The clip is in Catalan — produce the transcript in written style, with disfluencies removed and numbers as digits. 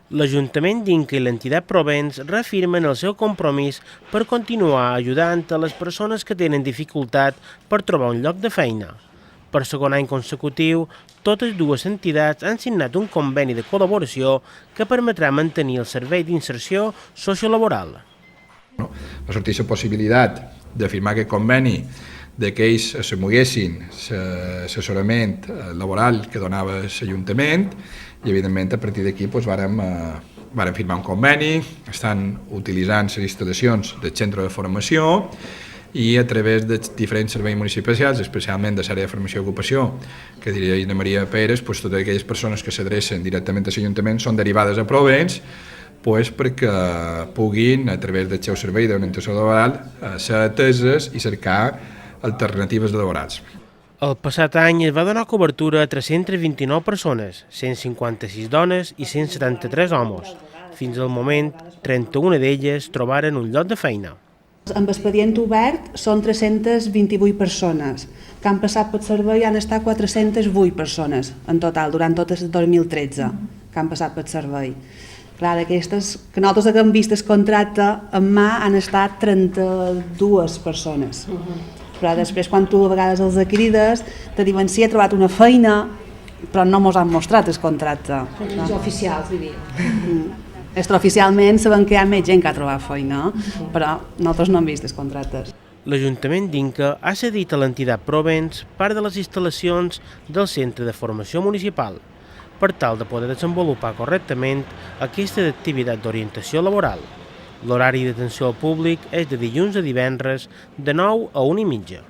L'Ajuntament d'Inca i l'entitat Provence reafirmen el seu compromís per continuar ajudant a les persones que tenen dificultat per trobar un lloc de feina. Per segon any consecutiu, totes dues entitats han signat un conveni de col·laboració que permetrà mantenir el servei d'inserció sociolaboral. Va sortir la possibilitat de firmar aquest conveni de que ells asseguressin l'assessorament laboral que donava l'Ajuntament i, evidentment, a partir d'aquí vàrem firmar un conveni, estan utilitzant les instal·lacions del centre de formació i a través de diferents serveis municipals, especialment de l'àrea de formació i ocupació, que dirigeix de Maria Pérez, totes aquelles persones que s'adrecen directament a l'Ajuntament són derivades a Provence perquè puguin, a través del seu servei d'orientació laboral, ser ateses i cercar alternatives laborals. El passat any es va donar cobertura a 329 persones, 156 dones i 173 homes. Fins al moment, 31 d'elles trobaren un lloc de feina. Amb expedient obert són 328 persones, que han passat pel servei han estat 408 persones en total, durant tot el 2013, que han passat pel servei. Clar, d'aquestes, que nosaltres hem vist el contracte en mà han estat 32 persones. Però després, quan tu a vegades els crides, te diuen sí, he trobat una feina, però no mos han mostrat el contracte. Els oficials, diríem. Extraoficialment sabem que hi ha més gent que ha trobat feina, però nosaltres no hem vist els contractes. L'Ajuntament d'Inca ha cedit a l'entitat Provence part de les instal·lacions del Centre de Formació Municipal, per tal de poder desenvolupar correctament aquesta activitat d'orientació laboral. L'horari d'atenció al públic és de dilluns a divendres de 9 a 1:30.